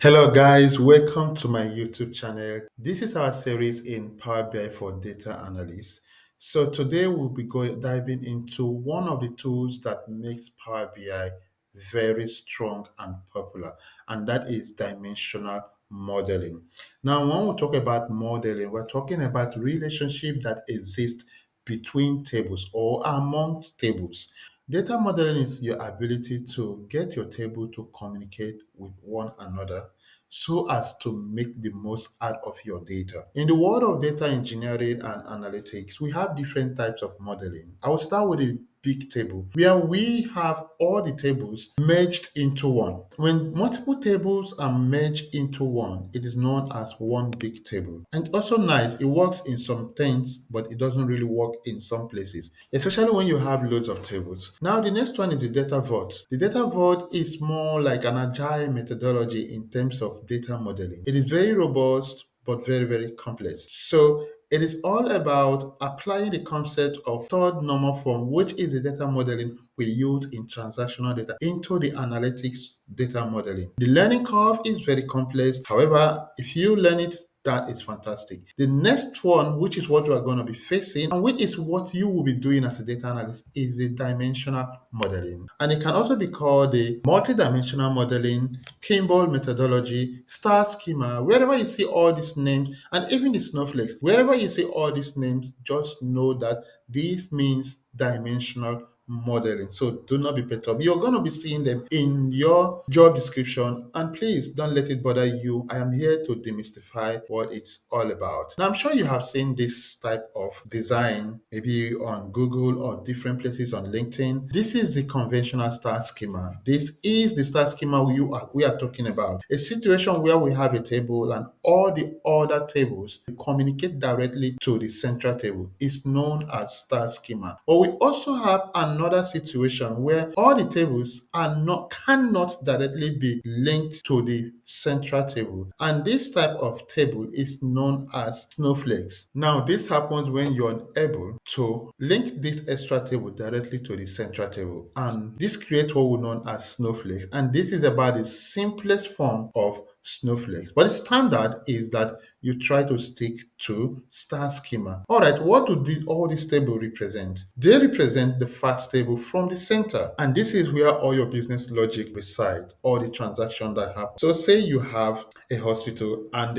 Hello guys, welcome to my YouTube channel. This is our series in Power BI for data analysts. So today we'll be diving into one of the tools that makes Power BI very strong and popular, and that is dimensional modeling. Now, when we talk about modeling, we're talking about relationship that exist between tables or amongst tables. Data modeling is your ability to get your table to communicate with one another so as to make the most out of your data. In the world of data engineering and analytics, we have different types of modeling. I will start with a big table where we have all the tables merged into one. When multiple tables are merged into one, it is known as one big table. And also nice, it works in some things, but it doesn't really work in some places, especially when you have loads of tables. Now, the next one is the data vault. The data vault is more like an agile methodology in terms of data modeling. It is very robust, but very, very complex. So it is all about applying the concept of third normal form, which is the data modeling we use in transactional data, into the analytics data modeling. The learning curve is very complex. However, if you learn it, that is fantastic. The next one, which is what we are going to be facing, and which is what you will be doing as a data analyst, is the dimensional modeling. And it can also be called the multidimensional modeling, Kimball Methodology, star schema. Wherever you see all these names, and even the snowflakes, wherever you see all these names, just know that this means dimensional modeling. So do not be perturbed. You're going to be seeing them in your job description, and please don't let it bother you. I am here to demystify what it's all about. Now, I'm sure you have seen this type of design maybe on Google or different places on LinkedIn. This is the conventional star schema. This is the star schema we are talking about. A situation where we have a table and all the other tables communicate directly to the central table is known as star schema. But we also have another situation where all the tables cannot directly be linked to the central table, and this type of table is known as snowflakes. Now, this happens when you're unable to link this extra table directly to the central table, and this creates what we know as snowflakes. And this is about the simplest form of snowflakes. But the standard is that you try to stick to star schema. All right, what do all these tables represent? They represent the facts table from the center, and this is where all your business logic reside, all the transaction that happen. So say you have a hospital and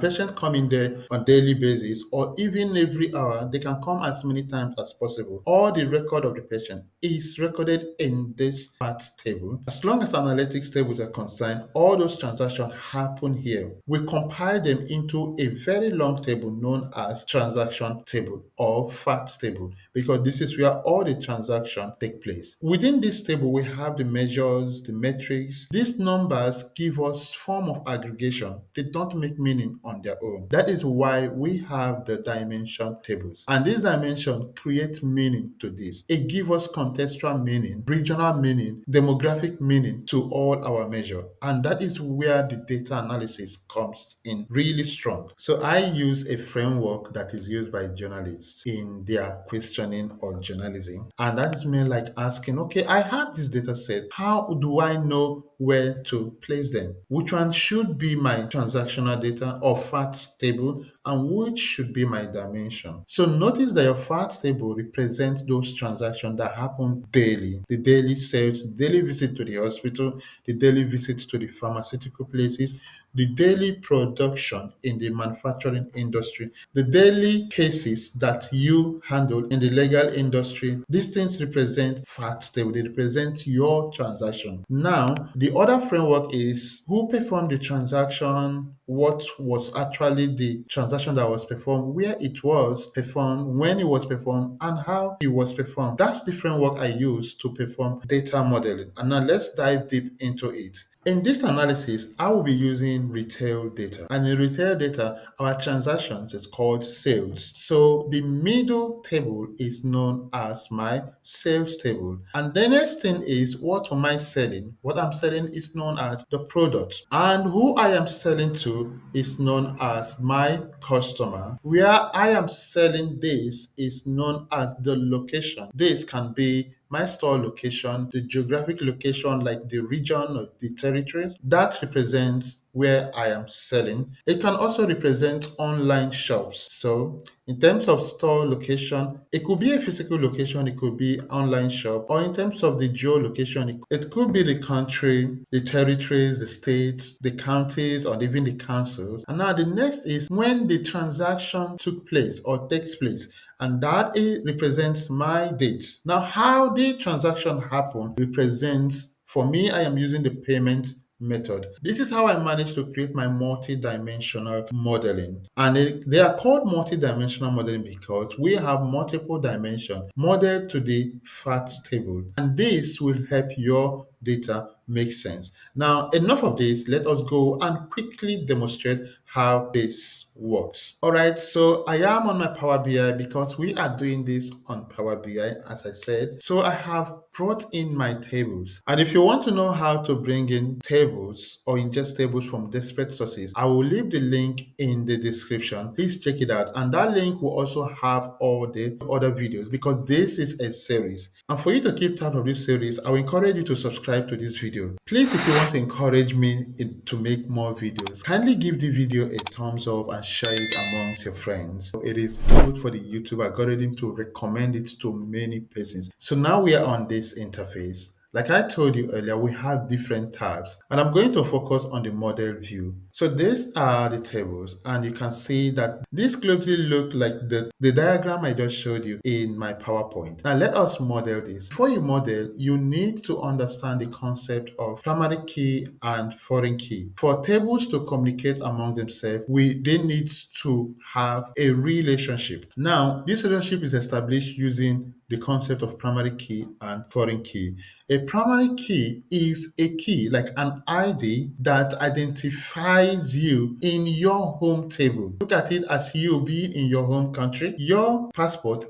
patients come in there on daily basis or even every hour. They can come as many times as possible. All the record of the patient is recorded in this facts table. As long as analytics tables are concerned, all those transactions happen here. We compile them into a very long table known as transaction table or facts table, because this is where all the transactions take place. Within this table, we have the measures, the metrics. These numbers give us form of aggregation. They don't make meaning on their own. That is why we have the dimension tables. And this dimension creates meaning to this. It gives us contextual meaning, regional meaning, demographic meaning to all our measure. And that is where the data analysis comes in really strong. So I use a framework that is used by journalists in their questioning or journalism. And that is me like asking, okay, I have this data set. How do I know where to place them? Which one should be my transactional data or facts table, and which should be my dimension? So notice that your facts table represents those transactions that happen daily. The daily sales, daily visit to the hospital, the daily visit to the pharmaceutical places, the daily production in the manufacturing industry, the daily cases that you handle in the legal industry. These things represent facts table. They represent your transaction. Now, the other framework is who performed the transaction, what was actually the transaction that was performed, where it was performed, when it was performed, and how it was performed. That's the framework I use to perform data modeling. And now let's dive deep into it. In this analysis, I will be using retail data. And in retail data, our transactions is called sales. So the middle table is known as my sales table. And the next thing is, what am I selling? What I'm selling is known as the product. And who I am selling to is known as my customer. Where I am selling this is known as the location. This can be my store location, the geographic location like the region or the territories, that represents where I am selling. It can also represent online shops. So in terms of store location, it could be a physical location, it could be online shop, or in terms of the geolocation, it could be the country, the territories, the states, the counties, or even the councils. And now the next is when the transaction took place or takes place, and that it represents my dates. Now, how the transaction happened represents, for me, I am using the payment method. This is how I managed to create my multi-dimensional modeling. And they are called multi-dimensional modeling because we have multiple dimensions modeled to the facts table. And this will help your data make sense. Now, enough of this. Let us go and quickly demonstrate how this works. All right, so I am on my Power BI because we are doing this on Power BI, as I said. So I have brought in my tables. And if you want to know how to bring in tables or ingest tables from disparate sources, I will leave the link in the description. Please check it out. And that link will also have all the other videos because this is a series. And for you to keep tab of this series, I will encourage you to subscribe to this video. Please, if you want to encourage me to make more videos, kindly give the video a thumbs up and share it amongst your friends. It is good for the YouTube algorithm to recommend it to many persons. So now we are on this interface. Like I told you earlier, we have different tabs, and I'm going to focus on the model view. So these are the tables, and you can see that these closely look like the diagram I just showed you in my PowerPoint. Now let us model this. Before you model, you need to understand the concept of primary key and foreign key. For tables to communicate among themselves, they need to have a relationship. Now, this relationship is established using the concept of primary key and foreign key. A primary key is a key, like an ID, that identifies you in your home table. Look at it as you being in your home country. Your passport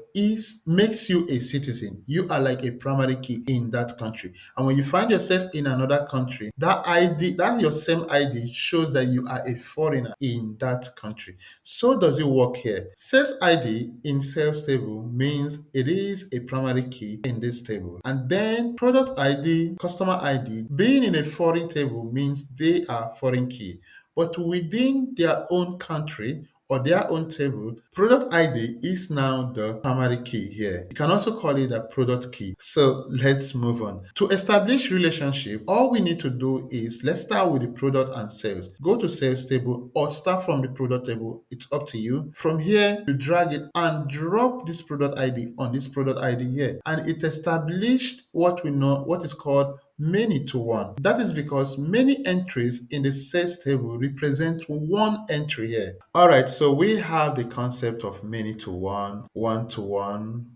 makes you a citizen. You are like a primary key in that country. And when you find yourself in another country, that ID, that your same ID shows that you are a foreigner in that country. So does it work here? Sales ID in sales table means it is a primary key in this table. And then product ID, customer ID, being in a foreign table means they are foreign key. But within their own country or their own table, product ID is now the primary key here. You can also call it a product key. So let's move on. To establish relationship, all we need to do is let's start with the product and sales. Go to sales table or start from the product table. It's up to you. From here, you drag it and drop this product ID on this product ID here. And it established what we know, what is called many to one. That is because many entries in the sales table represent one entry here. All right, so we have the concept of many to one, one to one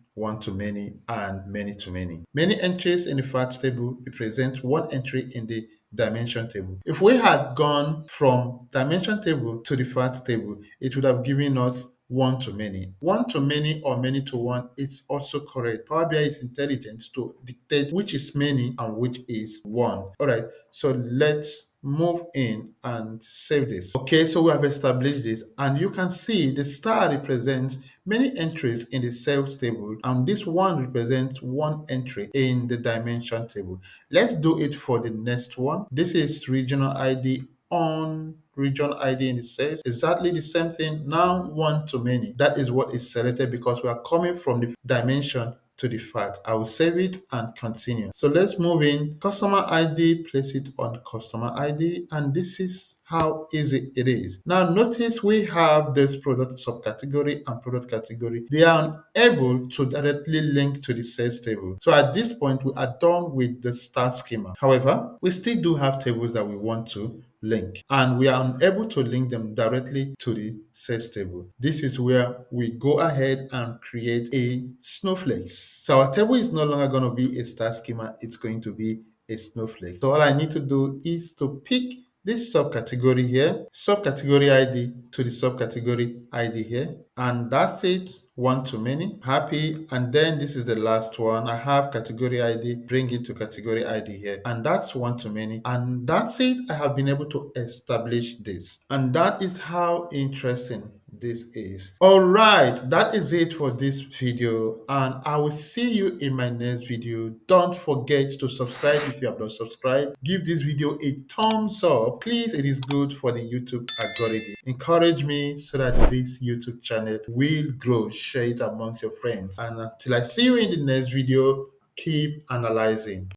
to many, and many to many. Many entries in the facts table represent one entry in the dimension table. If we had gone from dimension table to the facts table, it would have given us one to many. One to many or many to one is also correct. Power BI is intelligent to dictate which is many and which is one. All right, so let's move in and save this. Okay, so we have established this, and you can see the star represents many entries in the sales table, and this one represents one entry in the dimension table. Let's do it for the next one. This is regional ID on region ID in the sales. Exactly the same thing. Now one to many. That is what is selected because we are coming from the dimension to the fact. I will save it and continue. So let's move in. Customer ID, place it on customer ID, and this is how easy it is. Now notice we have this product subcategory and product category. They are unable to directly link to the sales table. So at this point, we are done with the star schema. However, we still do have tables that we want to link, and we are unable to link them directly to the sales table. This is where we go ahead and create a snowflakes. So our table is no longer going to be a star schema, it's going to be a snowflake. So all I need to do is to pick this subcategory here, subcategory ID to the subcategory ID here, and that's it. One to many, happy. And then this is the last one. I have category ID, bring it to category ID here, and that's one to many, and that's it. I have been able to establish this, and that is how interesting this is. All right, that is it for this video, and I will see you in my next video. Don't forget to subscribe if you have not subscribed. Give this video a thumbs up. Please, it is good for the YouTube algorithm. Encourage me so that this YouTube channel will grow. Share it amongst your friends. And until I see you in the next video, keep analyzing.